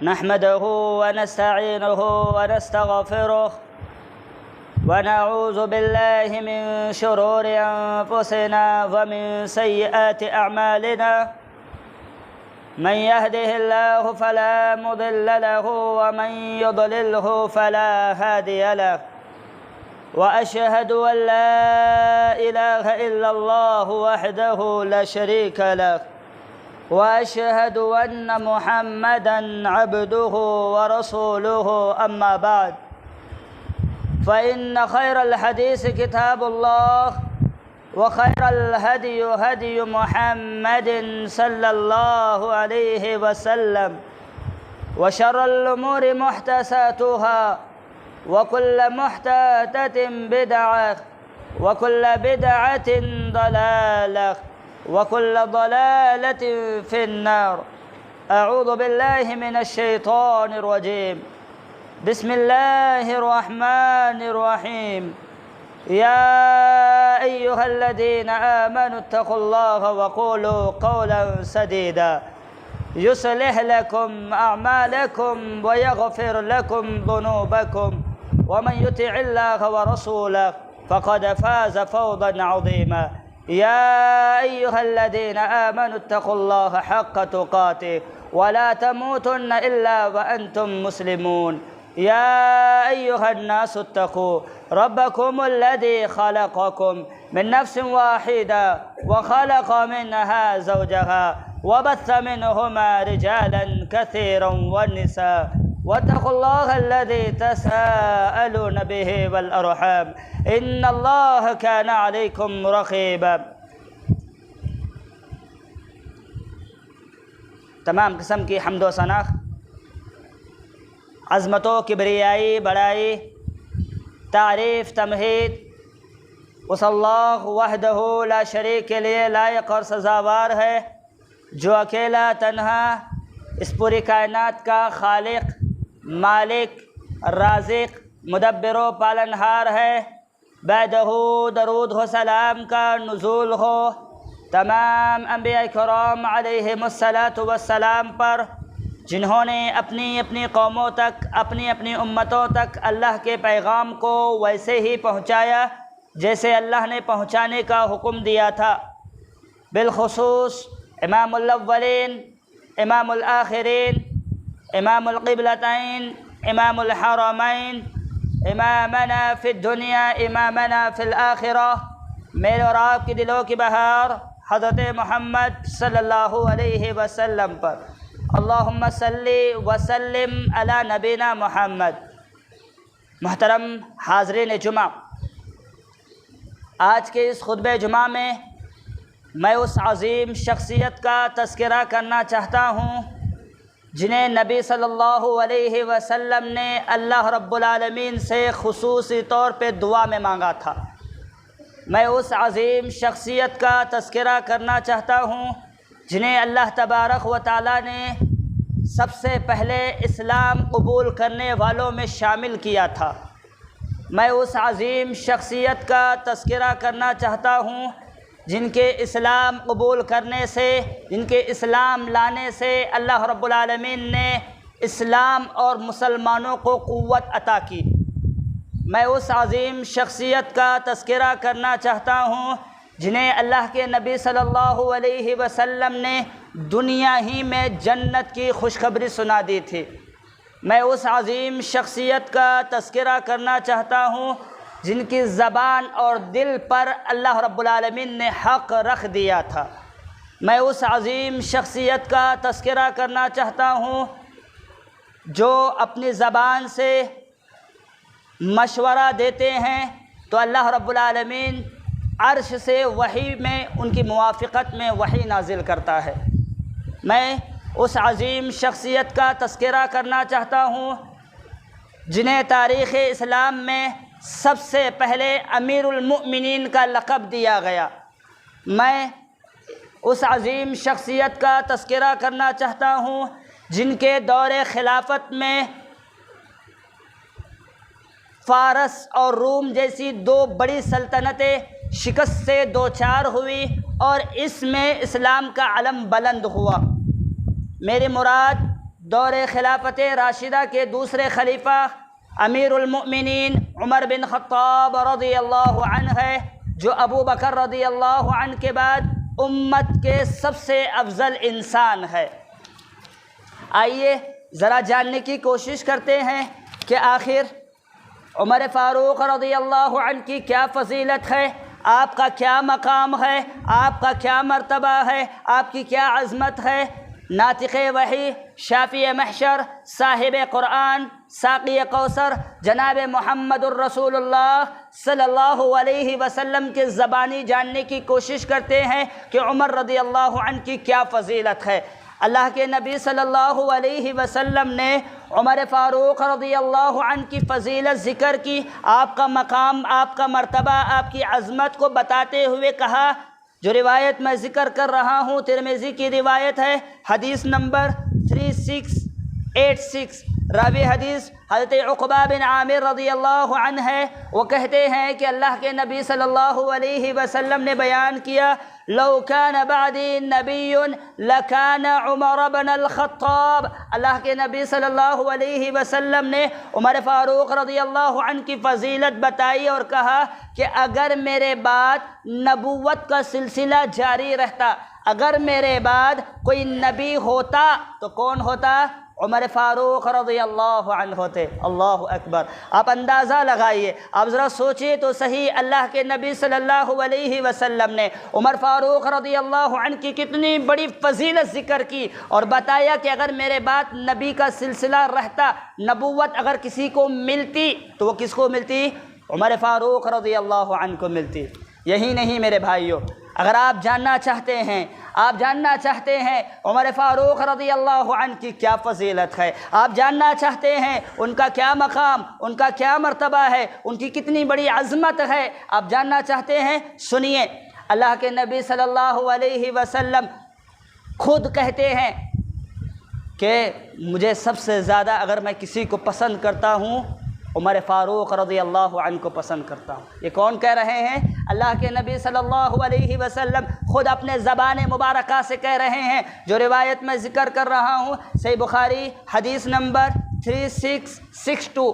نحمده ونستعينه ونستغفره ونعوذ بالله من شرور أنفسنا ومن سيئات أعمالنا من يهده الله فلا مضل له ومن يضلله فلا هادي له وأشهد أن لا إله إلا الله وحده لا شريك له وأشهد أن محمدًا عبده ورسوله أما بعد فإن خير الحديث كتاب الله وخير الهدي هدي محمد صلى الله عليه وسلم وشر الأمور محدثاتها وكل محدثة بدعة وكل بدعة ضلالة وكل ضلالة في النار. أعوذ بالله من الشيطان الرجيم. بسم الله الرحمن الرحيم. يا أيها الذين آمنوا اتقوا الله وقولوا قولا سديدا يصلح لكم أعمالكم ويغفر لكم ذنوبكم ومن يطع الله ورسوله فقد فاز فوزا عظيما. يا أيها الذين آمنوا اتقوا الله حق تقاته ولا تموتن إلا وأنتم مسلمون. يا أيها الناس اتقوا ربكم الذي خلقكم من نفس واحدة وخلق منها زوجها وبث منهما رجالا كثيرا والنساء واتقوا الله الذي تساءلون به والأرحام إن الله كان عليكم رقيبا. تمام قسم کی حمد و ثنا عظمت و کبریائی بڑائی تعریف تمہید اس اللہ وحدہ لا شریک کے لیے لائق اور سزاوار ہے جو اکیلا تنہا اس پوری کائنات کا خالق، مالک، رازق، مدبر و پالنہار ہے. بعدہ درود و سلام کا نزول ہو تمام انبیاء کرام علیہم الصلاۃ والسلام پر جنہوں نے اپنی اپنی قوموں تک، اپنی اپنی امتوں تک اللہ کے پیغام کو ویسے ہی پہنچایا جیسے اللہ نے پہنچانے کا حکم دیا تھا. بالخصوص امام الاولین، امام الآخرین، امام القبلتین، امام الحرمین، امامنا فی الدنیا امامنا فی الآخرہ، میرے اور آپ کے دلوں کی بہار حضرت محمد صلی اللہ علیہ وسلم پر. اللہم صلی وسلم علی نبینا محمد. محترم حاضرین جمعہ، آج کے اس خطبہ جمعہ میں میں اس عظیم شخصیت کا تذکرہ کرنا چاہتا ہوں جنہیں نبی صلی اللہ علیہ وسلم نے اللہ رب العالمین سے خصوصی طور پہ دعا میں مانگا تھا. میں اس عظیم شخصیت کا تذکرہ کرنا چاہتا ہوں جنہیں اللہ تبارک و تعالیٰ نے سب سے پہلے اسلام قبول کرنے والوں میں شامل کیا تھا. میں اس عظیم شخصیت کا تذکرہ کرنا چاہتا ہوں جن کے اسلام قبول کرنے سے، جن کے اسلام لانے سے اللہ رب العالمین نے اسلام اور مسلمانوں کو قوت عطا کی. میں اس عظیم شخصیت کا تذکرہ کرنا چاہتا ہوں جنہیں اللہ کے نبی صلی اللہ علیہ وسلم نے دنیا ہی میں جنت کی خوشخبری سنا دی تھی. میں اس عظیم شخصیت کا تذکرہ کرنا چاہتا ہوں جن کی زبان اور دل پر اللہ رب العالمین نے حق رکھ دیا تھا. میں اس عظیم شخصیت کا تذکرہ کرنا چاہتا ہوں جو اپنی زبان سے مشورہ دیتے ہیں تو اللہ رب العالمین عرش سے وحی میں ان کی موافقت میں وحی نازل کرتا ہے. میں اس عظیم شخصیت کا تذکرہ کرنا چاہتا ہوں جنہیں تاریخ اسلام میں سب سے پہلے امیر المؤمنین کا لقب دیا گیا. میں اس عظیم شخصیت کا تذکرہ کرنا چاہتا ہوں جن کے دور خلافت میں فارس اور روم جیسی دو بڑی سلطنتیں شکست سے دوچار ہوئی اور اس میں اسلام کا علم بلند ہوا. میری مراد دور خلافت راشدہ کے دوسرے خلیفہ امیر المؤمنین عمر بن خطاب رضی اللہ عنہ ہے، جو ابو بکر رضی اللہ عنہ کے بعد امت کے سب سے افضل انسان ہے۔ آئیے ذرا جاننے کی کوشش کرتے ہیں کہ آخر عمر فاروق رضی اللہ عنہ کی کیا فضیلت ہے، آپ کا کیا مقام ہے، آپ کا کیا مرتبہ ہے، آپ کی کیا عظمت ہے۔ ناطق وحی، شافی محشر، صاحب قرآن، ساقی کوثر، جناب محمد الرسول اللہ صلی اللہ علیہ وسلم کے زبانی جاننے کی کوشش کرتے ہیں کہ عمر رضی اللہ عنہ کی کیا فضیلت ہے۔ اللہ کے نبی صلی اللہ علیہ وسلم نے عمر فاروق رضی اللہ عنہ کی فضیلت ذکر کی، آپ کا مقام، آپ کا مرتبہ، آپ کی عظمت کو بتاتے ہوئے کہا، جو روایت میں ذکر کر رہا ہوں ترمذی کی روایت ہے، حدیث نمبر 3686، راوی حدیث حضرت عقبہ بن عامر رضی اللہ عنہ ہے۔ وہ کہتے ہیں کہ اللہ کے نبی صلی اللہ علیہ وسلم نے بیان کیا، لو کان بعدی نبی لکان عمر بن الخطاب۔ اللہ کے نبی صلی اللہ علیہ وسلم نے عمر فاروق رضی اللہ عنہ کی فضیلت بتائی اور کہا کہ اگر میرے بعد نبوت کا سلسلہ جاری رہتا، اگر میرے بعد کوئی نبی ہوتا تو کون ہوتا؟ عمر فاروق رضی اللہ عنہ ہوتے۔ اللہ اکبر۔ آپ اندازہ لگائیے، آپ ذرا سوچئے تو صحیح، اللہ کے نبی صلی اللہ علیہ وسلم نے عمر فاروق رضی اللہ عنہ کی کتنی بڑی فضیلت ذکر کی اور بتایا کہ اگر میرے بعد نبی کا سلسلہ رہتا، نبوت اگر کسی کو ملتی تو وہ کس کو ملتی؟ عمر فاروق رضی اللہ عنہ کو ملتی۔ یہی نہیں میرے بھائیوں، اگر آپ جاننا چاہتے ہیں عمر فاروق رضی اللہ عنہ کی کیا فضیلت ہے، آپ جاننا چاہتے ہیں ان کا کیا مقام، ان کا کیا مرتبہ ہے، ان کی کتنی بڑی عظمت ہے، آپ جاننا چاہتے ہیں، سنیے۔ اللہ کے نبی صلی اللہ علیہ وسلم خود کہتے ہیں کہ مجھے سب سے زیادہ اگر میں کسی کو پسند کرتا ہوں، عمر فاروق رضی اللہ عنہ کو پسند کرتا ہوں۔ یہ کون کہہ رہے ہیں؟ اللہ کے نبی صلی اللہ علیہ وسلم خود اپنے زبان مبارکہ سے کہہ رہے ہیں، جو روایت میں ذکر کر رہا ہوں، صحیح بخاری حدیث نمبر 3662،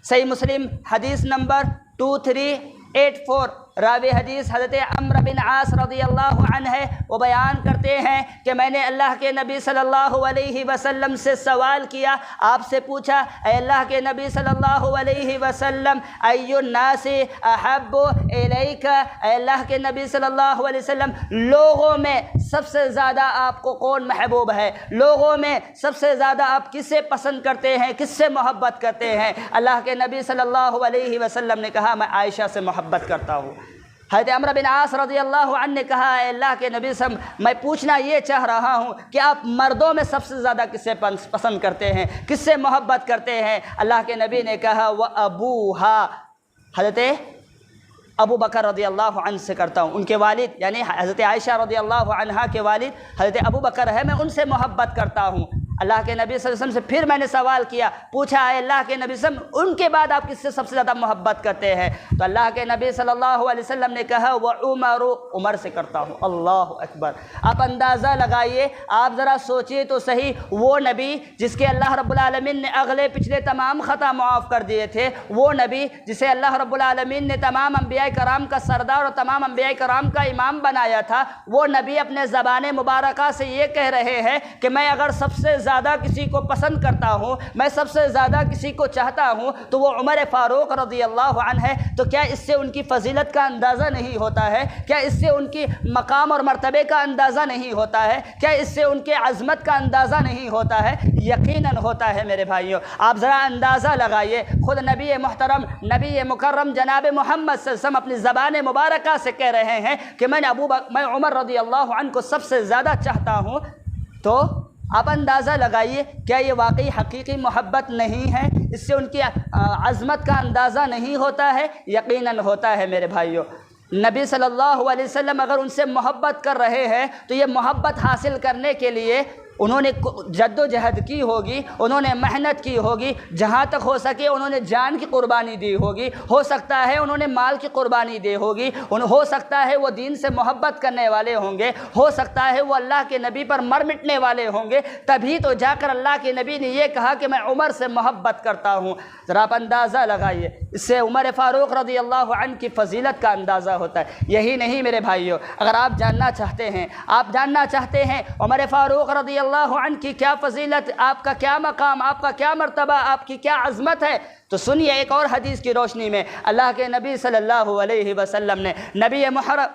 صحیح مسلم حدیث نمبر 2384، راوی حدیث حضرت عمرو بن عاص رضی اللہ عنہ ہے۔ وہ بیان کرتے ہیں کہ میں نے اللہ کے نبی صلی اللہ علیہ وسلم سے سوال کیا، آپ سے پوچھا، اے اللہ کے نبی صلی اللہ علیہ وسلم، ای الناس احب الیک، اے اللہ کے نبی صلی اللہ علیہ وسلم، لوگوں میں سب سے زیادہ آپ کو کون محبوب ہے؟ لوگوں میں سب سے زیادہ آپ کس سے پسند کرتے ہیں، کس سے محبت کرتے ہیں؟ اللہ کے نبی صلی اللہ علیہ وسلم نے کہا، میں عائشہ سے محبت کرتا ہوں۔ حضرت عمرو بن عاص رضی اللہ عنہ نے کہا، اے اللہ کے نبی صلی اللہ علیہ وسلم، میں پوچھنا یہ چاہ رہا ہوں کہ آپ مردوں میں سب سے زیادہ کس سے پسند کرتے ہیں، کس سے محبت کرتے ہیں؟ اللہ کے نبی نے کہا، وَأَبُوهَا، حضرت ابو بکر رضی اللہ عنہ سے کرتا ہوں، ان کے والد یعنی حضرت عائشہ رضی اللہ عنہا کے والد حضرت ابو بکر ہے، میں ان سے محبت کرتا ہوں۔ اللہ کے نبی صلی اللہ علیہ وسلم سے پھر میں نے سوال کیا، پوچھا، اے اللہ کے نبی صلی اللہ علیہ وسلم، ان کے بعد آپ کس سے سب سے زیادہ محبت کرتے ہیں؟ تو اللہ کے نبی صلی اللہ علیہ وسلم نے کہا، وعمر، عمر سے کرتا ہوں۔ اللہ اکبر۔ آپ اندازہ لگائیے، آپ ذرا سوچئے تو صحیح، وہ نبی جس کے اللہ رب العالمین نے اگلے پچھلے تمام خطا معاف کر دیے تھے، وہ نبی جسے اللہ رب العالمین نے تمام انبیاء کرام کا سردار اور تمام انبیاء کرام کا امام بنایا تھا، وہ نبی اپنے زبان مبارکہ سے یہ کہہ رہے ہیں کہ میں اگر سب سے زیادہ کسی کو پسند کرتا ہوں، میں سب سے زیادہ کسی کو چاہتا ہوں تو وہ عمر فاروق رضی اللہ عنہ ہے۔ تو کیا اس سے ان کی فضیلت کا اندازہ نہیں ہوتا ہے؟ کیا اس سے ان کی مقام اور مرتبے کا اندازہ نہیں ہوتا ہے؟ کیا اس سے ان کے عظمت کا اندازہ نہیں ہوتا ہے؟ یقیناً ہوتا ہے میرے بھائیوں۔ آپ ذرا اندازہ لگائیے، خود نبی محترم، نبی مکرم جناب محمد صلی اللہ علیہ وسلم اپنی زبان مبارکہ سے کہہ رہے ہیں کہ میں عمر رضی اللہ عنہ کو سب سے زیادہ چاہتا ہوں۔ تو آپ اندازہ لگائیے، کیا یہ واقعی حقیقی محبت نہیں ہے؟ اس سے ان کی عظمت کا اندازہ نہیں ہوتا ہے؟ یقیناً ہوتا ہے میرے بھائیوں۔ نبی صلی اللہ علیہ وسلم اگر ان سے محبت کر رہے ہیں تو یہ محبت حاصل کرنے کے لیے انہوں نے جد و جہد کی ہوگی، انہوں نے محنت کی ہوگی، جہاں تک ہو سکے انہوں نے جان کی قربانی دی ہوگی، ہو سکتا ہے انہوں نے مال کی قربانی دی ہوگی، ہو سکتا ہے وہ دین سے محبت کرنے والے ہوں گے، ہو سکتا ہے وہ اللہ کے نبی پر مر مٹنے والے ہوں گے، تبھی تو جا کر اللہ کے نبی نے یہ کہا کہ میں عمر سے محبت کرتا ہوں۔ ذرا آپ اندازہ لگائیے، اس سے عمر فاروق رضی اللہ عنہ کی فضیلت کا اندازہ ہوتا ہے۔ یہی نہیں میرے بھائیوں، اگر آپ جاننا چاہتے ہیں عمر فاروق رضی اللہ عنہ کی کیا فضیلت، آپ کا کیا مقام، آپ کا کیا مرتبہ، آپ کی کیا عظمت ہے، تو سنیے ایک اور حدیث کی روشنی میں اللہ کے نبی صلی اللہ علیہ وسلم نے، نبی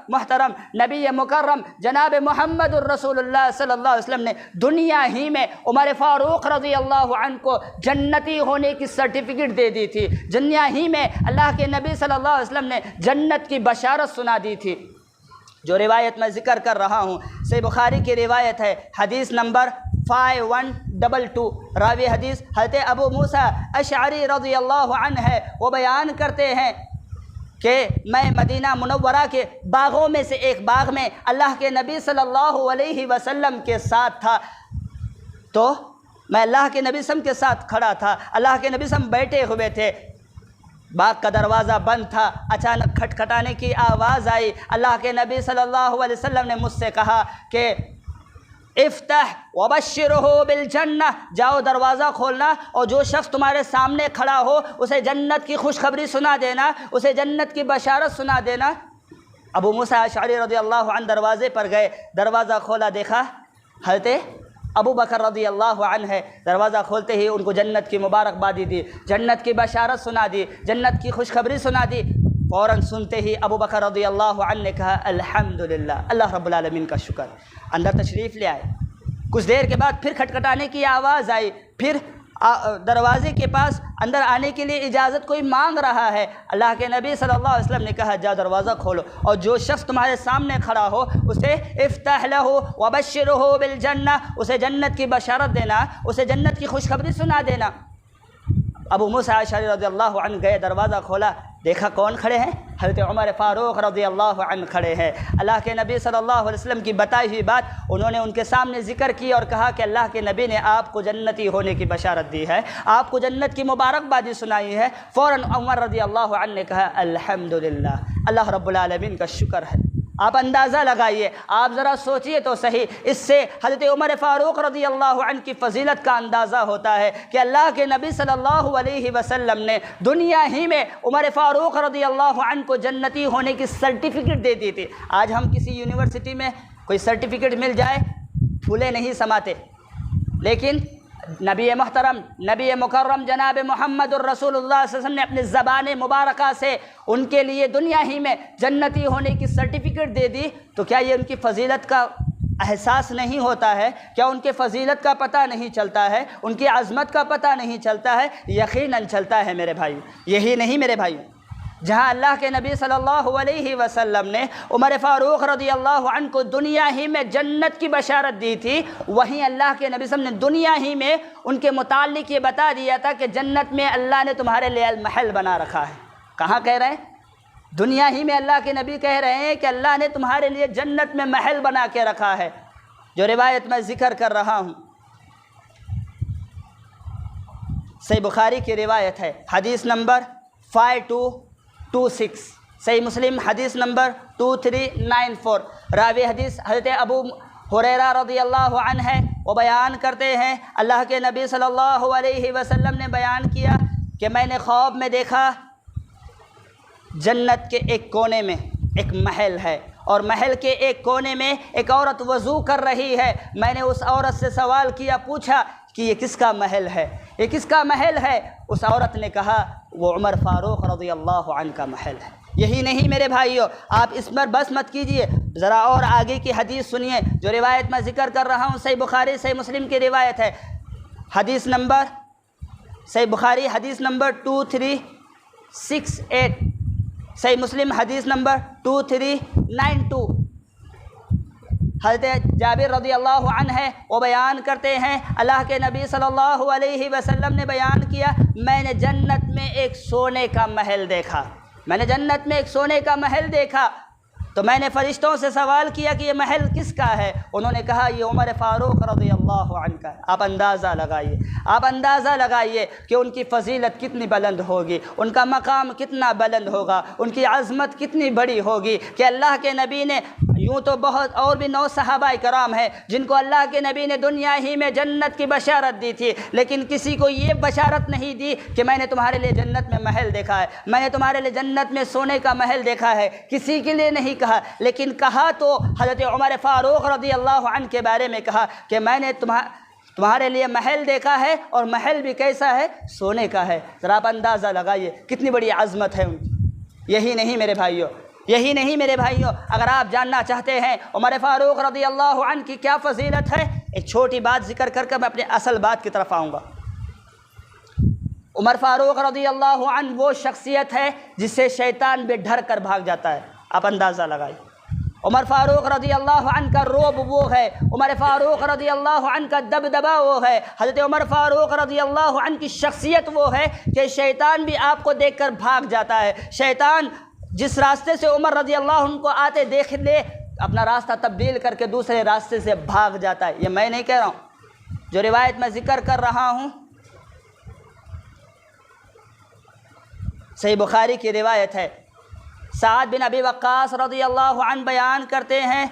محترم، نبی مکرم جناب محمد الرسول اللہ صلی اللہ علیہ وسلم نے دنیا ہی میں عمر فاروق رضی اللہ عنہ کو جنتی ہونے کی سرٹیفکیٹ دے دی تھی۔ دنیا ہی میں اللہ کے نبی صلی اللہ علیہ وسلم نے جنت کی بشارت سنا دی تھی۔ جو روایت میں ذکر کر رہا ہوں صحیح بخاری کی روایت ہے، حدیث نمبر 5122، راوی حدیث حضرت ابو موسیٰ اشعری رضی اللہ عنہ ہے۔ وہ بیان کرتے ہیں کہ میں مدینہ منورہ کے باغوں میں سے ایک باغ میں اللہ کے نبی صلی اللہ علیہ وسلم کے ساتھ تھا، تو میں اللہ کے نبی صلی اللہ علیہ وسلم کے ساتھ کھڑا تھا، اللہ کے نبی صلی اللہ علیہ وسلم بیٹھے ہوئے تھے، باغ کا دروازہ بند تھا، اچانک کھٹکھٹانے کی آواز آئی۔ اللہ کے نبی صلی اللہ علیہ وسلم نے مجھ سے کہا کہ افتح وبشرہ بالجنہ، جاؤ دروازہ کھولنا اور جو شخص تمہارے سامنے کھڑا ہو اسے جنت کی خوشخبری سنا دینا، اسے جنت کی بشارت سنا دینا۔ ابو موسیٰ اشعری رضی اللہ عنہ دروازے پر گئے، دروازہ کھولا، دیکھا حضرت ابو بکر رضی اللہ عنہ ہے۔ دروازہ کھولتے ہی ان کو جنت کی مبارکبادی دی، جنت کی بشارت سنا دی، جنت کی خوشخبری سنا دی۔ فوراً سنتے ہی ابو بکر رضی اللہ عنہ نے کہا الحمدللہ، اللہ رب العالمین کا شکر۔ اندر تشریف لے آئے، کچھ دیر کے بعد پھر کھٹکھٹانے کی آواز آئی، پھر دروازے کے پاس اندر آنے کے لیے اجازت کوئی مانگ رہا ہے۔ اللہ کے نبی صلی اللہ علیہ وسلم نے کہا جاؤ دروازہ کھولو اور جو شخص تمہارے سامنے کھڑا ہو اسے افتح لہ وبشرہ بالجنہ، اسے جنت کی بشارت دینا، اسے جنت کی خوشخبری سنا دینا۔ ابو موسیٰ اشعری رضی اللہ عنہ گئے، دروازہ کھولا، دیکھا کون کھڑے ہیں؟ حضرت عمر فاروق رضی اللہ عنہ کھڑے ہیں۔ اللہ کے نبی صلی اللہ علیہ وسلم کی بتائی ہوئی بات انہوں نے ان کے سامنے ذکر کی اور کہا کہ اللہ کے نبی نے آپ کو جنتی ہونے کی بشارت دی ہے، آپ کو جنت کی مبارکبادی سنائی ہے۔ فوراً عمر رضی اللہ عنہ نے کہا الحمدللہ، اللہ رب العالمین کا شکر ہے۔ آپ اندازہ لگائیے، آپ ذرا سوچئے تو صحیح، اس سے حضرت عمر فاروق رضی اللہ عنہ کی فضیلت کا اندازہ ہوتا ہے کہ اللہ کے نبی صلی اللہ علیہ وسلم نے دنیا ہی میں عمر فاروق رضی اللہ عنہ کو جنتی ہونے کی سرٹیفکیٹ دے دی تھی۔ آج ہم کسی یونیورسٹی میں کوئی سرٹیفکیٹ مل جائے پھولے نہیں سماتے، لیکن نبی محترم، نبی مکرم جناب محمد الرسول اللہ صلی اللہ علیہ وسلم نے اپنی زبان مبارکہ سے ان کے لیے دنیا ہی میں جنتی ہونے کی سرٹیفکیٹ دے دی، تو کیا یہ ان کی فضیلت کا احساس نہیں ہوتا ہے؟ کیا ان کے فضیلت کا پتہ نہیں چلتا ہے؟ ان کی عظمت کا پتہ نہیں چلتا ہے؟ یقیناً چلتا ہے میرے بھائی۔ یہی نہیں میرے بھائی، جہاں اللہ کے نبی صلی اللہ علیہ وسلم نے عمر فاروق رضی اللہ عنہ کو دنیا ہی میں جنت کی بشارت دی تھی، وہیں اللہ کے نبی صلی اللہ علیہ وسلم نے دنیا ہی میں ان کے متعلق یہ بتا دیا تھا کہ جنت میں اللہ نے تمہارے لیے المحل بنا رکھا ہے۔ کہاں کہہ رہے ہیں؟ دنیا ہی میں اللہ کے نبی کہہ رہے ہیں کہ اللہ نے تمہارے لیے جنت میں محل بنا کے رکھا ہے۔ جو روایت میں ذکر کر رہا ہوں صحیح بخاری کی روایت ہے، حدیث نمبر 5226، صحیح مسلم حدیث نمبر 2394، راوی حدیث حضرت ابو ہریرہ رضی اللہ عنہ ہے۔ وہ بیان کرتے ہیں اللہ کے نبی صلی اللہ علیہ وسلم نے بیان کیا کہ میں نے خواب میں دیکھا جنت کے ایک کونے میں ایک محل ہے اور محل کے ایک کونے میں ایک عورت وضو کر رہی ہے۔ میں نے اس عورت سے سوال کیا، پوچھا کہ یہ کس کا محل ہے، یہ کس کا محل ہے؟ اس عورت نے کہا وہ عمر فاروق رضی اللہ عنہ کا محل ہے۔ یہی نہیں میرے بھائیوں، آپ اس پر بس مت کیجئے، ذرا اور آگے کی حدیث سنیے۔ جو روایت میں ذکر کر رہا ہوں صحیح بخاری صحیح مسلم کی روایت ہے، حدیث نمبر صحیح بخاری حدیث نمبر 2368، صحیح مسلم حدیث نمبر 2392۔ حضرت جابر رضی اللہ عنہ ہے، وہ بیان کرتے ہیں اللہ کے نبی صلی اللہ علیہ وسلم نے بیان کیا میں نے جنت میں ایک سونے کا محل دیکھا، میں نے جنت میں ایک سونے کا محل دیکھا۔ تو میں نے فرشتوں سے سوال کیا کہ یہ محل کس کا ہے؟ انہوں نے کہا یہ عمر فاروق رضی اللہ عنہ کا ہے۔ آپ اندازہ لگائیے کہ ان کی فضیلت کتنی بلند ہوگی، ان کا مقام کتنا بلند ہوگا، ان کی عظمت کتنی بڑی ہوگی کہ اللہ کے نبی نے، یوں تو بہت اور بھی 9 صحابہ کرام ہیں جن کو اللہ کے نبی نے دنیا ہی میں جنت کی بشارت دی تھی، لیکن کسی کو یہ بشارت نہیں دی کہ میں نے تمہارے لیے جنت میں محل دیکھا ہے، میں نے تمہارے لیے جنت میں سونے کا محل دیکھا ہے، کسی کے لیے نہیں کہا، لیکن کہا تو حضرت عمر فاروق رضی اللہ عنہ کے بارے میں کہا کہ میں نے تمہارے لیے محل دیکھا ہے، اور محل بھی کیسا ہے؟ سونے کا ہے۔ ذرا آپ اندازہ لگائیے کتنی بڑی عظمت ہے ان کی۔ یہی نہیں میرے بھائیوں، اگر آپ جاننا چاہتے ہیں عمر فاروق رضی اللہ عنہ کی کیا فضیلت ہے، ایک چھوٹی بات ذکر کر کے میں اپنے اصل بات کی طرف آؤں گا۔ عمر فاروق رضی اللہ عنہ وہ شخصیت ہے جس سے شیطان بھی ڈر کر بھاگ جاتا ہے۔ آپ اندازہ لگائیے، عمر فاروق رضی اللہ عنہ کا روب وہ ہے، عمر فاروق رضی اللہ عنہ کا دبدبہ وہ ہے، حضرت عمر فاروق رضی اللہ عنہ کی شخصیت وہ ہے کہ شیطان بھی آپ کو دیکھ کر بھاگ جاتا ہے۔ شیطان جس راستے سے عمر رضی اللہ عنہ کو آتے دیکھ لے، اپنا راستہ تبدیل کر کے دوسرے راستے سے بھاگ جاتا ہے۔ یہ میں نہیں کہہ رہا ہوں، جو روایت میں ذکر کر رہا ہوں صحیح بخاری کی روایت ہے۔ سعد بن ابی وقاص رضی اللہ عنہ بیان کرتے ہیں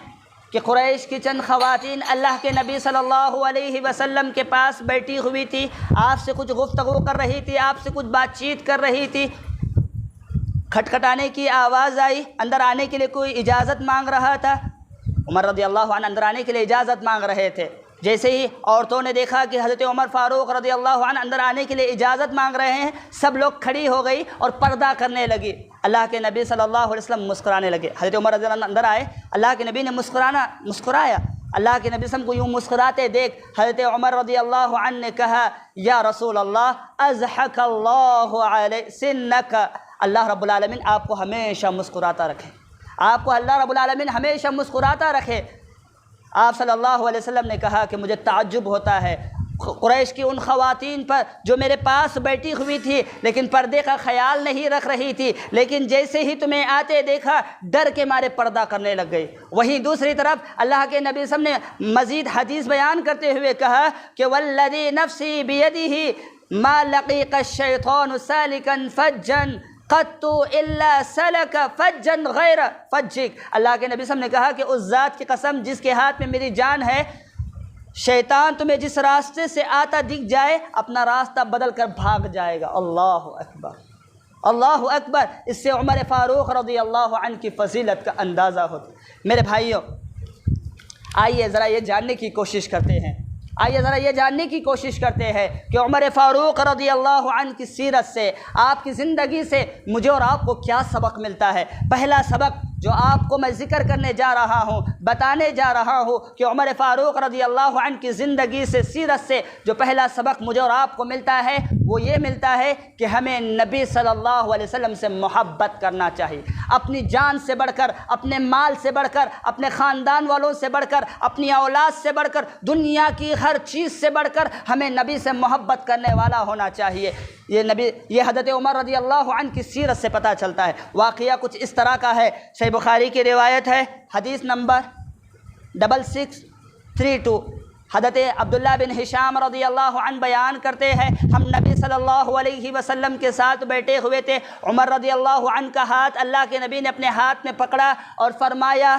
کہ قریش کی چند خواتین اللہ کے نبی صلی اللہ علیہ وسلم کے پاس بیٹھی ہوئی تھی، آپ سے کچھ گفتگو کر رہی تھی، آپ سے کچھ بات چیت کر رہی تھی۔ کھٹکھٹانے کی آواز آئی، اندر آنے کے لیے کوئی اجازت مانگ رہا تھا۔ عمر رضی اللہ عنہ اندر آنے کے لیے اجازت مانگ رہے تھے۔ جیسے ہی عورتوں نے دیکھا کہ حضرت عمر فاروق رضی اللہ عنہ اندر آنے کے لیے اجازت مانگ رہے ہیں، سب لوگ کھڑی ہو گئی اور پردہ کرنے لگی۔ اللہ کے نبی صلی اللہ علیہ وسلم مسکرانے لگے۔ حضرت عمر رضی اللہ عنہ اندر آئے، اللہ کے نبی نے مسکرایا۔ اللہ کے نبی صلی اللہ علیہ وسلم کو یوں مسکراتے دیکھ حضرت عمر رضی اللہ عنہ نے کہا، یا رسول اللہ اضحک اللہ علیہ سنک، اللہ رب العالمین آپ کو ہمیشہ مسکراتا رکھے، آپ کو اللہ رب العالمین ہمیشہ مسکراتا رکھے۔ آپ صلی اللہ علیہ وسلم نے کہا کہ مجھے تعجب ہوتا ہے قریش کی ان خواتین پر جو میرے پاس بیٹھی ہوئی تھی لیکن پردے کا خیال نہیں رکھ رہی تھی، لیکن جیسے ہی تمہیں آتے دیکھا ڈر کے مارے پردہ کرنے لگ گئی۔ وہیں دوسری طرف اللہ کے نبی صلی اللہ علیہ وسلم نے مزید حدیث بیان کرتے ہوئے کہا کہ والذی نفسی بیدہ ما لقیک الشیطان سالکا فجا قط الا سلک فجا غیر فجک۔ اللہ کے نبی صلی اللہ علیہ وسلم نے کہا کہ اس ذات کی قسم جس کے ہاتھ میں میری جان ہے، شیطان تمہیں جس راستے سے آتا دکھ جائے اپنا راستہ بدل کر بھاگ جائے گا۔ اللہ اکبر، اللہ اکبر۔ اس سے عمر فاروق رضی اللہ عنہ کی فضیلت کا اندازہ ہوتا ہے۔ میرے بھائیوں، آئیے ذرا یہ جاننے کی کوشش کرتے ہیں کہ عمر فاروق رضی اللہ عنہ کی سیرت سے، آپ کی زندگی سے مجھے اور آپ کو کیا سبق ملتا ہے۔ پہلا سبق جو آپ کو میں ذکر کرنے جا رہا ہوں، بتانے جا رہا ہوں کہ عمر فاروق رضی اللہ عنہ کی زندگی سے، سیرت سے جو پہلا سبق مجھے اور آپ کو ملتا ہے وہ یہ ملتا ہے کہ ہمیں نبی صلی اللہ علیہ وسلم سے محبت کرنا چاہیے۔ اپنی جان سے بڑھ کر، اپنے مال سے بڑھ کر، اپنے خاندان والوں سے بڑھ کر، اپنی اولاد سے بڑھ کر، دنیا کی ہر چیز سے بڑھ کر ہمیں نبی سے محبت کرنے والا ہونا چاہیے۔ یہ حضرت عمر رضی اللہ عنہ کی سیرت سے پتہ چلتا ہے۔ واقعہ کچھ اس طرح کا ہے، صحیح بخاری کی روایت ہے، حدیث نمبر 6632۔ حضرت عبداللہ بن ہشام رضی اللہ عنہ بیان کرتے ہیں، ہم نبی صلی اللہ علیہ وسلم کے ساتھ بیٹھے ہوئے تھے۔ عمر رضی اللہ عنہ کا ہاتھ اللہ کے نبی نے اپنے ہاتھ میں پکڑا اور فرمایا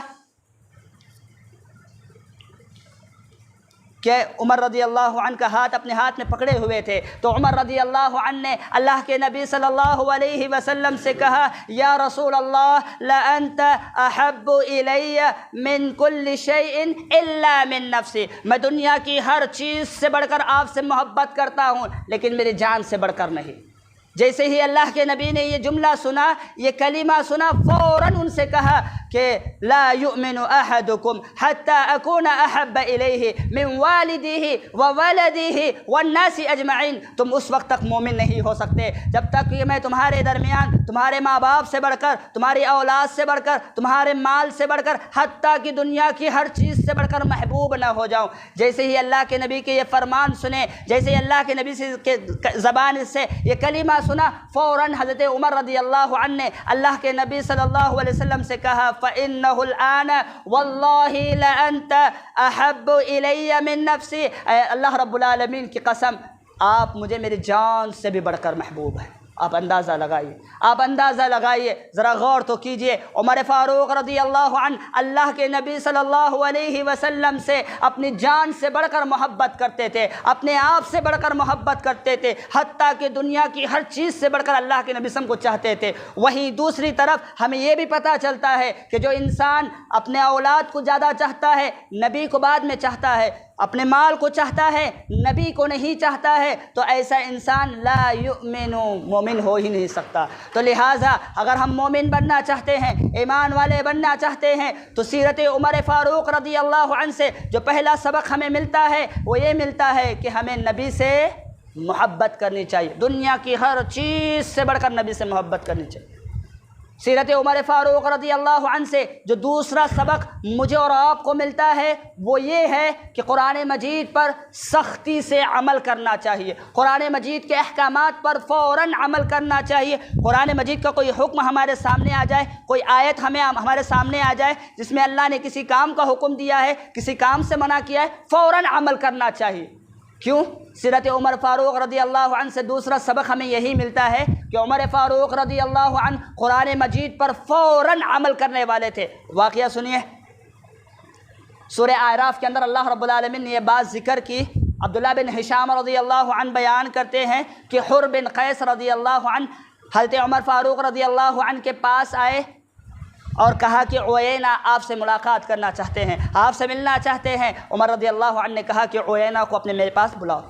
کہ عمر رضی اللہ عنہ کا ہاتھ اپنے ہاتھ میں پکڑے ہوئے تھے، تو عمر رضی اللہ عنہ نے اللہ کے نبی صلی اللہ علیہ وسلم سے کہا، یا رسول اللہ لأنت احب الی من کل شیء الا من نفسی، میں دنیا کی ہر چیز سے بڑھ کر آپ سے محبت کرتا ہوں لیکن میری جان سے بڑھ کر نہیں۔ جیسے ہی اللہ کے نبی نے یہ جملہ سنا، یہ کلمہ سنا، فوراً ان سے کہا کہ لا یؤمن احدکم حتی اکون احب الیہ من والدہ وولدہ والناس اجمعین، تم اس وقت تک مومن نہیں ہو سکتے جب تک کہ میں تمہارے درمیان تمہارے ماں باپ سے بڑھ کر، تمہاری اولاد سے بڑھ کر، تمہارے مال سے بڑھ کر، حتیٰ کہ دنیا کی ہر چیز سے بڑھ کر محبوب نہ ہو جاؤں۔ جیسے ہی اللہ کے نبی کے یہ فرمان سنے، جیسے ہی اللہ کے نبی کے زبان سے یہ کلمہ سنا، فوراً حضرت عمر رضی اللہ عنہ نے اللہ کے نبی صلی اللہ علیہ وسلم سے کہا، فإنه الآن واللہ لأنت احب الی من نفسی، اے اللہ رب العالمین کی قسم آپ مجھے میری جان سے بھی بڑھ کر محبوب ہیں۔ آپ اندازہ لگائیے، آپ اندازہ لگائیے، ذرا غور تو کیجئے۔ عمر فاروق رضی اللہ عنہ اللہ کے نبی صلی اللہ علیہ وسلم سے اپنی جان سے بڑھ کر محبت کرتے تھے، اپنے آپ سے بڑھ کر محبت کرتے تھے، حتیٰ کہ دنیا کی ہر چیز سے بڑھ کر اللہ کے نبی صلی اللہ علیہ وسلم کو چاہتے تھے۔ وہیں دوسری طرف ہمیں یہ بھی پتہ چلتا ہے کہ جو انسان اپنے اولاد کو زیادہ چاہتا ہے نبی کو بعد میں چاہتا ہے، اپنے مال کو چاہتا ہے نبی کو نہیں چاہتا ہے، تو ایسا انسان لا یؤمن، مومن ہو ہی نہیں سکتا۔ تو لہٰذا اگر ہم مومن بننا چاہتے ہیں، ایمان والے بننا چاہتے ہیں، تو سیرت عمر فاروق رضی اللہ عنہ سے جو پہلا سبق ہمیں ملتا ہے وہ یہ ملتا ہے کہ ہمیں نبی سے محبت کرنی چاہیے، دنیا کی ہر چیز سے بڑھ کر نبی سے محبت کرنی چاہیے۔ سیرت عمر فاروق رضی اللہ عنہ سے جو دوسرا سبق مجھے اور آپ کو ملتا ہے وہ یہ ہے کہ قرآن مجید پر سختی سے عمل کرنا چاہیے، قرآن مجید کے احکامات پر فوراً عمل کرنا چاہیے۔ قرآن مجید کا کوئی حکم ہمارے سامنے آ جائے، کوئی آیت ہمارے سامنے آ جائے جس میں اللہ نے کسی کام کا حکم دیا ہے، کسی کام سے منع کیا ہے، فوراً عمل کرنا چاہیے۔ کیوں؟ سیرت عمر فاروق رضی اللہ عنہ سے دوسرا سبق ہمیں یہی ملتا ہے کہ عمر فاروق رضی اللہ عنہ قرآن مجید پر فوراً عمل کرنے والے تھے۔ واقعہ سنیے، سورہ اعراف کے اندر اللہ رب العالمین نے یہ بات ذکر کی۔ عبداللہ بن ہشام رضی اللہ عنہ بیان کرتے ہیں کہ حر بن قیس رضی اللہ عنہ حضرت عمر فاروق رضی اللہ عنہ کے پاس آئے اور کہا کہ عیینہ آپ سے ملاقات کرنا چاہتے ہیں، آپ سے ملنا چاہتے ہیں۔ عمر رضی اللہ عنہ نے کہا کہ عیینہ کو اپنے میرے پاس بلاؤ۔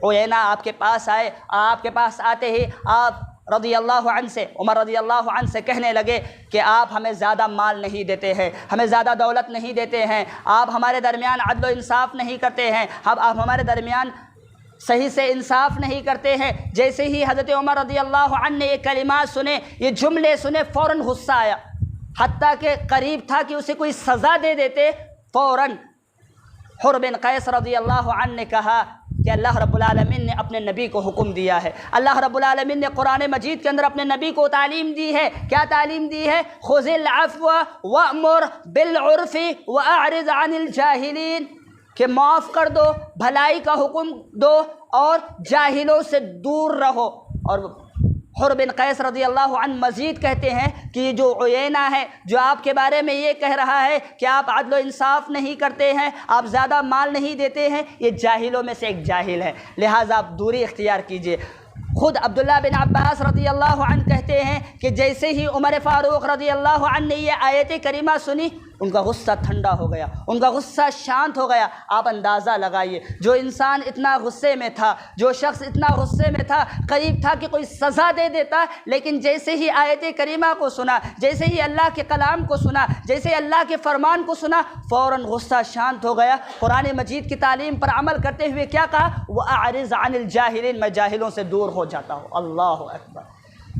عیینہ آپ کے پاس آئے، آپ کے پاس آتے ہی آپ رضی اللہ عنہ سے، عمر رضی اللہ عنہ سے کہنے لگے کہ آپ ہمیں زیادہ مال نہیں دیتے ہیں، ہمیں زیادہ دولت نہیں دیتے ہیں، آپ ہمارے درمیان عدل و انصاف نہیں کرتے ہیں، آپ ہمارے درمیان صحیح سے انصاف نہیں کرتے ہیں۔ جیسے ہی حضرت عمر رضی اللہ عنہ نے یہ کلمات سنے، یہ جملے سنے، فوراً غصہ آیا، حتیٰ کہ قریب تھا کہ اسے کوئی سزا دے دیتے۔ فوراً حر بن قیس رضی اللہ عنہ نے کہا کہ اللہ رب العالمین نے اپنے نبی کو حکم دیا ہے، اللہ رب العالمین نے قرآن مجید کے اندر اپنے نبی کو تعلیم دی ہے۔ کیا تعلیم دی ہے؟ خذ العفو وأمر بالعرف وأعرض عن الجاہلین، کہ معاف کر دو، بھلائی کا حکم دو اور جاہلوں سے دور رہو۔ اور حر بن قیس رضی اللہ عنہ مزید کہتے ہیں کہ یہ جو عیینہ ہے جو آپ کے بارے میں یہ کہہ رہا ہے کہ آپ عدل و انصاف نہیں کرتے ہیں، آپ زیادہ مال نہیں دیتے ہیں، یہ جاہلوں میں سے ایک جاہل ہے، لہٰذا آپ دوری اختیار کیجئے۔ خود عبداللہ بن عباس رضی اللہ عنہ کہتے ہیں کہ جیسے ہی عمر فاروق رضی اللہ عنہ نے یہ آیت کریمہ سنی، ان کا غصہ ٹھنڈا ہو گیا، ان کا غصہ شانت ہو گیا۔ آپ اندازہ لگائیے، جو انسان اتنا غصے میں تھا، جو شخص اتنا غصے میں تھا، قریب تھا کہ کوئی سزا دے دیتا، لیکن جیسے ہی آیت کریمہ کو سنا، جیسے ہی اللہ کے کلام کو سنا، جیسے اللہ کے فرمان کو سنا، فوراً غصہ شانت ہو گیا۔ قرآن مجید کی تعلیم پر عمل کرتے ہوئے کیا کہا؟ وَأَعْرِضْ عَنِ الْجَاهِلِينَ، میں جاہلوں سے دور ہو جاتا ہوں۔ اللہ اکبر۔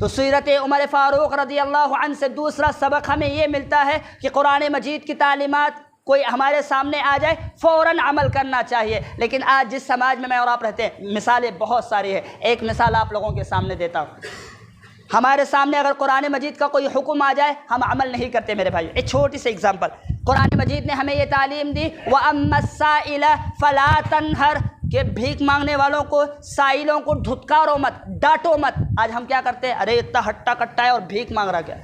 تو سیرت عمر فاروق رضی اللہ عنہ سے دوسرا سبق ہمیں یہ ملتا ہے کہ قرآن مجید کی تعلیمات کوئی ہمارے سامنے آ جائے فوراً عمل کرنا چاہیے۔ لیکن آج جس سماج میں اور آپ رہتے ہیں، مثالیں بہت ساری ہیں، ایک مثال آپ لوگوں کے سامنے دیتا ہوں۔ ہمارے سامنے اگر قرآن مجید کا کوئی حکم آ جائے، ہم عمل نہیں کرتے میرے بھائی۔ ایک چھوٹی سی اگزامپل، قرآن مجید نے ہمیں یہ تعلیم دی وَأَمَّا السَّائِلَ فَلَا تَنْهَرْ، کہ بھیک مانگنے والوں کو، سائلوں کو دھتکارو مت، ڈانٹو مت۔ آج ہم کیا کرتے ہیں؟ ارے اتنا ہٹا کٹا ہے اور بھیک مانگ رہا، کیا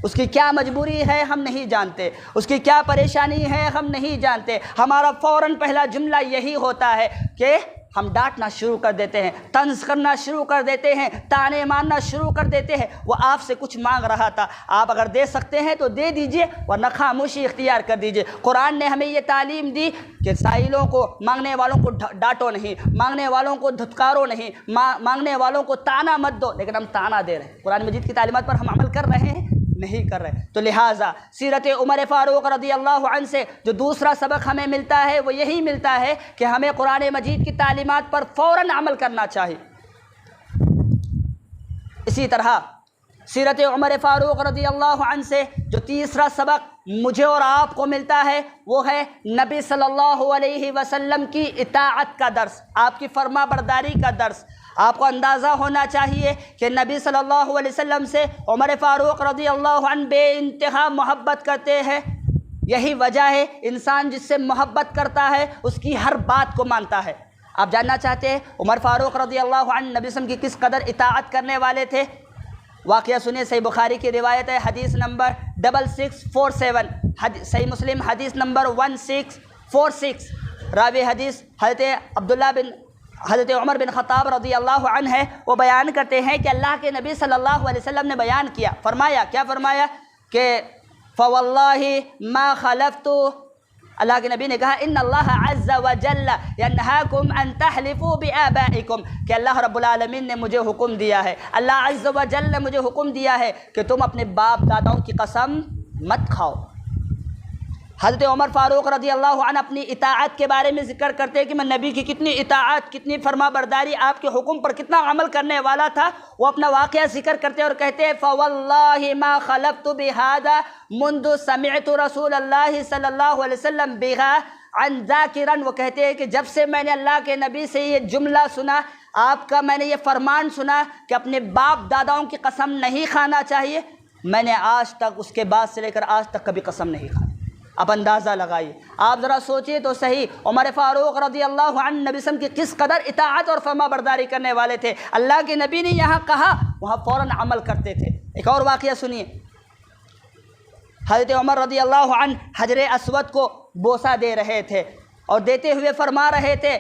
اس کی کیا مجبوری ہے ہم نہیں جانتے، اس کی کیا پریشانی ہے ہم نہیں جانتے۔ ہمارا فوراً پہلا جملہ یہی ہوتا ہے کہ ہم ڈانٹنا شروع کر دیتے ہیں، طنز کرنا شروع کر دیتے ہیں، طعنے مارنا شروع کر دیتے ہیں۔ وہ آپ سے کچھ مانگ رہا تھا، آپ اگر دے سکتے ہیں تو دے دیجئے، ورنہ خاموشی اختیار کر دیجئے۔ قرآن نے ہمیں یہ تعلیم دی کہ سائلوں کو، مانگنے والوں کو ڈانٹو نہیں، مانگنے والوں کو دھتکارو نہیں، مانگنے والوں کو طعنہ مت دو، لیکن ہم طعنہ دے رہے ہیں۔ قرآن مجید کی تعلیمات پر ہم عمل کر رہے ہیں؟ نہیں کر رہے۔ تو لہٰذا سیرت عمر فاروق رضی اللہ عنہ سے جو دوسرا سبق ہمیں ملتا ہے وہ یہی ملتا ہے کہ ہمیں قرآن مجید کی تعلیمات پر فوراً عمل کرنا چاہیے۔ اسی طرح سیرت عمر فاروق رضی اللہ عنہ سے جو تیسرا سبق مجھے اور آپ کو ملتا ہے وہ ہے نبی صلی اللہ علیہ وسلم کی اطاعت کا درس، آپ کی فرما برداری کا درس۔ آپ کو اندازہ ہونا چاہیے کہ نبی صلی اللہ علیہ وسلم سے عمر فاروق رضی اللہ عنہ بے انتہا محبت کرتے ہیں۔ یہی وجہ ہے انسان جس سے محبت کرتا ہے اس کی ہر بات کو مانتا ہے۔ آپ جاننا چاہتے ہیں عمر فاروق رضی اللہ عنہ نبی صلی اللہ علیہ وسلم کی کس قدر اطاعت کرنے والے تھے؟ واقعہ سنیں، صحیح بخاری کی روایت ہے، حدیث نمبر 6647، صحیح مسلم حدیث نمبر 1646، راوی حدیث حضرت عمر بن خطاب رضی اللہ عنہ ہے۔ وہ بیان کرتے ہیں کہ اللہ کے نبی صلی اللہ علیہ وسلم نے بیان کیا، فرمایا، کیا فرمایا کہ فواللہ ما خلفت، اللہ کے نبی نے کہا ان اللہ عز وجل ینہاکم ان تحلفوا بآبائکم، کہ اللہ رب العالمین نے مجھے حکم دیا ہے، اللہ عز وجل نے مجھے حکم دیا ہے کہ تم اپنے باپ داداؤں کی قسم مت کھاؤ۔ حضرت عمر فاروق رضی اللہ عنہ اپنی اطاعت کے بارے میں ذکر کرتے ہیں کہ میں نبی کی کتنی اطاعت، کتنی فرما برداری، آپ کے حکم پر کتنا عمل کرنے والا تھا۔ وہ اپنا واقعہ ذکر کرتے اور کہتے ہیں فواللہ ما خلفت بہذا منذ سمعت رسول اللہ صلی اللہ علیہ وسلم بہا عن ذاکرا، وہ کہتے ہیں کہ جب سے میں نے اللہ کے نبی سے یہ جملہ سنا، آپ کا میں نے یہ فرمان سنا کہ اپنے باپ داداؤں کی قسم نہیں کھانا چاہیے، میں نے آج تک اس کے بعد سے لے کر آج تک کبھی قسم نہیں کھائی۔ اب اندازہ لگائیے، آپ ذرا سوچئے تو صحیح، عمر فاروق رضی اللہ عنہ نبی صلی اللہ علیہ وسلم کی کس قدر اطاعت اور فرما برداری کرنے والے تھے۔ اللہ کے نبی نے یہاں کہا، وہاں فوراً عمل کرتے تھے۔ ایک اور واقعہ سنیے، حضرت عمر رضی اللہ عنہ حجر اسود کو بوسہ دے رہے تھے اور دیتے ہوئے فرما رہے تھے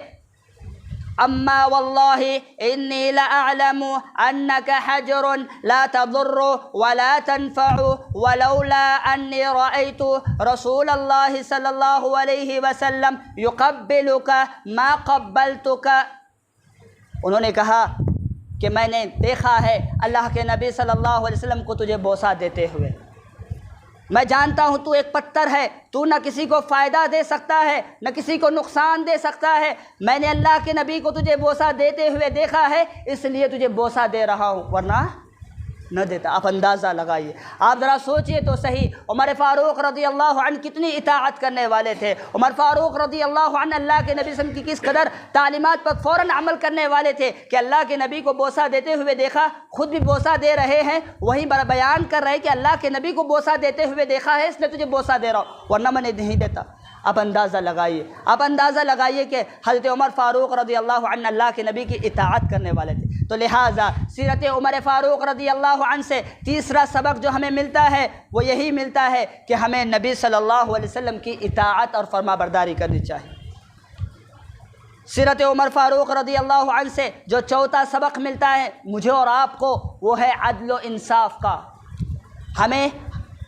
اما واللہ انی لأعلم انک حجر لا تضر ولا تنفع ولولا انی رأیت رسول اللہ صلی اللہ علیہ وسلم یقبلک ما قبلتک، انہوں نے کہا کہ میں نے دیکھا ہے اللہ کے نبی صلی اللہ علیہ وسلم کو تجھے بوسہ دیتے ہوئے، میں جانتا ہوں تو ایک پتھر ہے، تو نہ کسی کو فائدہ دے سکتا ہے نہ کسی کو نقصان دے سکتا ہے، میں نے اللہ کے نبی کو تجھے بوسہ دیتے ہوئے دیکھا ہے اس لیے تجھے بوسہ دے رہا ہوں، ورنہ نہ دیتا۔ آپ اندازہ لگائیے، آپ ذرا سوچئے تو صحیح، عمر فاروق رضی اللہ عنہ کتنی اطاعت کرنے والے تھے۔ عمر فاروق رضی اللہ عنہ اللہ کے نبی صلی اللہ علیہ وسلم کی کس قدر تعلیمات پر فوراً عمل کرنے والے تھے کہ اللہ کے نبی کو بوسہ دیتے ہوئے دیکھا، خود بھی بوسہ دے رہے ہیں، وہیں بیان کر رہے کہ اللہ کے نبی کو بوسہ دیتے ہوئے دیکھا ہے اس لیے تجھے بوسہ دے رہا ہوں، ورنہ میں نہیں دیتا۔ آپ اندازہ لگائیے، آپ اندازہ لگائیے کہ حضرت عمر فاروق رضی اللہ عنہ اللہ کے نبی کی اطاعت کرنے والے تھے۔ تو لہٰذا سیرت عمر فاروق رضی اللہ عنہ سے تیسرا سبق جو ہمیں ملتا ہے وہ یہی ملتا ہے کہ ہمیں نبی صلی اللہ علیہ وسلم کی اطاعت اور فرما برداری کرنی چاہیے۔ سیرت عمر فاروق رضی اللہ عنہ سے جو چوتھا سبق ملتا ہے مجھے اور آپ کو، وہ ہے عدل و انصاف کا۔ ہمیں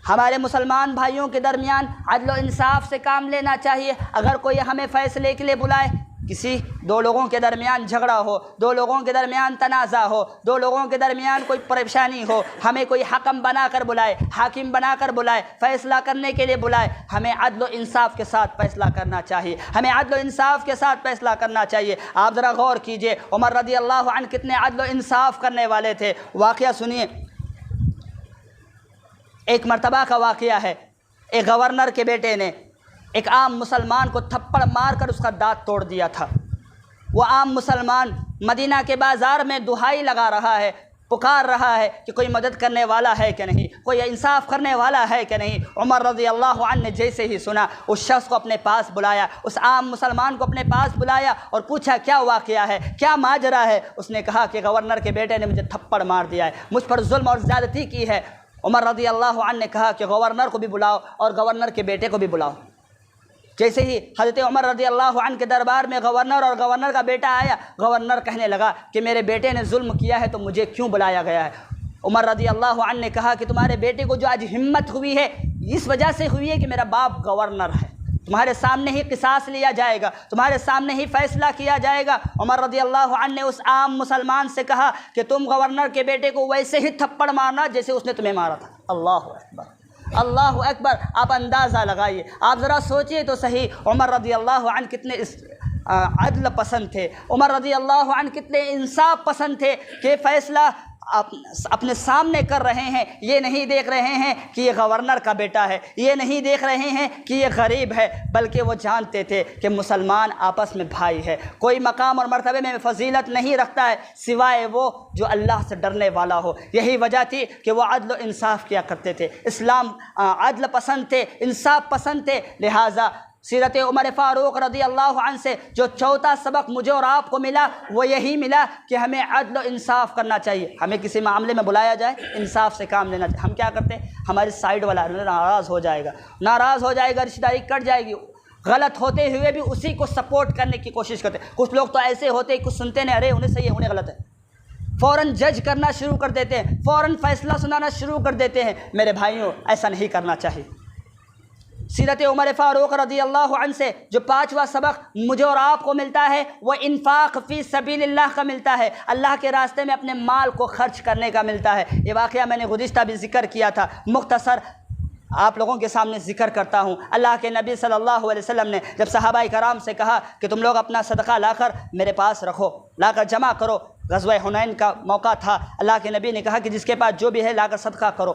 ہمارے مسلمان بھائیوں کے درمیان عدل و انصاف سے کام لینا چاہیے۔ اگر کوئی ہمیں فیصلے کے لیے بلائے، کسی دو لوگوں کے درمیان جھگڑا ہو، دو لوگوں کے درمیان تنازع ہو، دو لوگوں کے درمیان کوئی پریشانی ہو، ہمیں کوئی حکم بنا کر بلائے، حاکم بنا کر بلائے، فیصلہ کرنے کے لیے بلائے، ہمیں عدل و انصاف کے ساتھ فیصلہ کرنا چاہیے، ہمیں عدل و انصاف کے ساتھ فیصلہ کرنا چاہیے۔ آپ ذرا غور کیجئے عمر رضی اللہ عنہ کتنے عدل و انصاف کرنے والے تھے۔ واقعہ سنیے، ایک مرتبہ کا واقعہ ہے، ایک گورنر کے بیٹے نے ایک عام مسلمان کو تھپڑ مار کر اس کا دانت توڑ دیا تھا۔ وہ عام مسلمان مدینہ کے بازار میں دہائی لگا رہا ہے، پکار رہا ہے کہ کوئی مدد کرنے والا ہے کہ نہیں، کوئی انصاف کرنے والا ہے کہ نہیں۔ عمر رضی اللہ عنہ نے جیسے ہی سنا اس شخص کو اپنے پاس بلایا، اس عام مسلمان کو اپنے پاس بلایا اور پوچھا کیا واقعہ ہے، کیا ماجرا ہے۔ اس نے کہا کہ گورنر کے بیٹے نے مجھے تھپڑ مار دیا ہے، مجھ پر ظلم اور زیادتی کی ہے۔ عمر رضی اللہ عنہ نے کہا کہ گورنر کو بھی بلاؤ اور گورنر کے بیٹے کو بھی بلاؤ۔ جیسے ہی حضرت عمر رضی اللہ عنہ کے دربار میں گورنر اور گورنر کا بیٹا آیا، گورنر کہنے لگا کہ میرے بیٹے نے ظلم کیا ہے تو مجھے کیوں بلایا گیا ہے؟ عمر رضی اللہ عنہ نے کہا کہ تمہارے بیٹے کو جو آج ہمت ہوئی ہے اس وجہ سے ہوئی ہے کہ میرا باپ گورنر ہے، تمہارے سامنے ہی قصاص لیا جائے گا، تمہارے سامنے ہی فیصلہ کیا جائے گا۔ عمر رضی اللہ عنہ نے اس عام مسلمان سے کہا کہ تم گورنر کے بیٹے کو ویسے ہی تھپڑ مارنا جیسے اس نے تمہیں مارا تھا۔ اللہ اکبر، اللہ اکبر۔ آپ اندازہ لگائیے، آپ ذرا سوچئے تو صحیح عمر رضی اللہ عنہ کتنے عدل پسند تھے، عمر رضی اللہ عنہ کتنے انصاف پسند تھے کہ فیصلہ اپنے سامنے کر رہے ہیں، یہ نہیں دیکھ رہے ہیں کہ یہ گورنر کا بیٹا ہے، یہ نہیں دیکھ رہے ہیں کہ یہ غریب ہے، بلکہ وہ جانتے تھے کہ مسلمان آپس میں بھائی ہے، کوئی مقام اور مرتبے میں فضیلت نہیں رکھتا ہے سوائے وہ جو اللہ سے ڈرنے والا ہو۔ یہی وجہ تھی کہ وہ عدل و انصاف کیا کرتے تھے، اسلام عدل پسند تھے، انصاف پسند تھے۔ لہٰذا سیرت عمر فاروق رضی اللہ عنہ سے جو چوتھا سبق مجھے اور آپ کو ملا وہ یہی ملا کہ ہمیں عدل و انصاف کرنا چاہیے۔ ہمیں کسی معاملے میں بلایا جائے انصاف سے کام لینا چاہیے۔ ہم کیا کرتے ہیں، ہماری سائیڈ والا ناراض ہو جائے گا، رشتہ داری کٹ جائے گی، غلط ہوتے ہوئے بھی اسی کو سپورٹ کرنے کی کوشش کرتے ہیں۔ کچھ لوگ تو ایسے ہوتے ہیں، کچھ سنتے نہیں، ارے انہیں صحیح ہے انہیں غلط ہے، فوراً جج کرنا شروع کر دیتے ہیں، فوراً فیصلہ سنانا شروع کر دیتے ہیں۔ میرے بھائیوں، ایسا نہیں کرنا چاہیے۔ سیرت عمر فاروق رضی اللہ عنہ سے جو پانچواں سبق مجھے اور آپ کو ملتا ہے وہ انفاق فی سبیل اللہ کا ملتا ہے، اللہ کے راستے میں اپنے مال کو خرچ کرنے کا ملتا ہے۔ یہ واقعہ میں نے گزشتہ بھی ذکر کیا تھا، مختصر آپ لوگوں کے سامنے ذکر کرتا ہوں۔ اللہ کے نبی صلی اللہ علیہ وسلم نے جب صحابہ کرام سے کہا کہ تم لوگ اپنا صدقہ لا کر میرے پاس رکھو، لا کر جمع کرو، غزوہ حنین کا موقع تھا، اللہ کے نبی نے کہا کہ جس کے پاس جو بھی ہے لا کر صدقہ کرو۔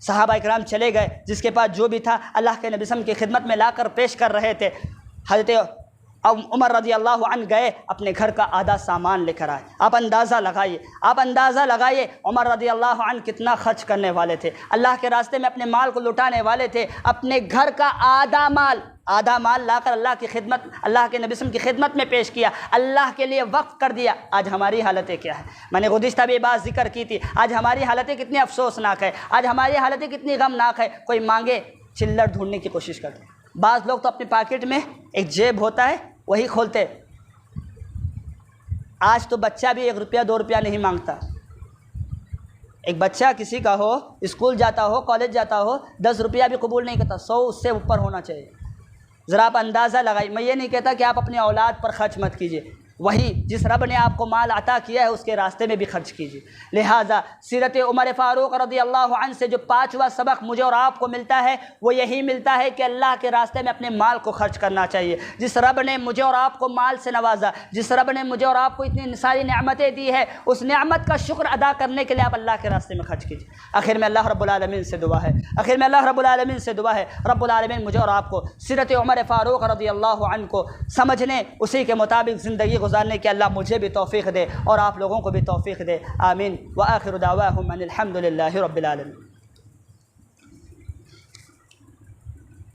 صحابہ کرام چلے گئے، جس کے پاس جو بھی تھا اللہ کے نبی صلی اللہ علیہ وسلم کی خدمت میں لا کر پیش کر رہے تھے۔ حضرت عمر رضی اللہ عنہ گئے، اپنے گھر کا آدھا سامان لے کر آئے۔ آپ اندازہ لگائیے عمر رضی اللہ عنہ کتنا خرچ کرنے والے تھے، اللہ کے راستے میں اپنے مال کو لٹانے والے تھے۔ اپنے گھر کا آدھا مال لا کر اللہ کے نبی صلی اللہ علیہ وسلم کی خدمت میں پیش کیا، اللہ کے لیے وقف کر دیا۔ آج ہماری حالتیں کیا ہے؟ میں نے گزشتہ بھی بات ذکر کی تھی، آج ہماری حالتیں کتنی افسوسناک ہے، آج ہماری حالتیں کتنی غمناک ہے۔ کوئی مانگے چلر ڈھونڈنے کی کوشش کرتے ہیں، بعض لوگ تو اپنے پاکٹ میں ایک جیب ہوتا ہے وہی کھولتے۔ آج تو بچہ بھی 1 روپیہ 2 روپیہ نہیں مانگتا۔ ایک بچہ کسی کا ہو، اسکول جاتا ہو، کالج جاتا ہو، 10 روپیہ بھی قبول نہیں کرتا، 100 اس سے اوپر ہونا چاہیے۔ ذرا آپ اندازہ لگائیے، میں یہ نہیں کہتا کہ آپ اپنی اولاد پر خرچ مت کیجیے، وہی جس رب نے آپ کو مال عطا کیا ہے اس کے راستے میں بھی خرچ کیجیے۔ لہٰذا سیرت عمر فاروق رضی اللہ عنہ سے جو پانچواں سبق مجھے اور آپ کو ملتا ہے وہ یہی ملتا ہے کہ اللہ کے راستے میں اپنے مال کو خرچ کرنا چاہیے۔ جس رب نے مجھے اور آپ کو مال سے نوازا، جس رب نے مجھے اور آپ کو اتنی ساری نعمتیں دی ہے، اس نعمت کا شکر ادا کرنے کے لیے آپ اللہ کے راستے میں خرچ کیجیے۔ آخر میں اللہ رب العالمین سے دعا ہے، رب العالمین مجھے اور آپ کو سیرت عمر فاروق رضی اللہ عنہ کو سمجھنے، اسی کے مطابق زندگی گزارنے کی اللہ مجھے بھی توفیق دے اور آپ لوگوں کو بھی توفیق دے، آمین۔ وآخر دعواہم ان الحمد للہ رب العالمین۔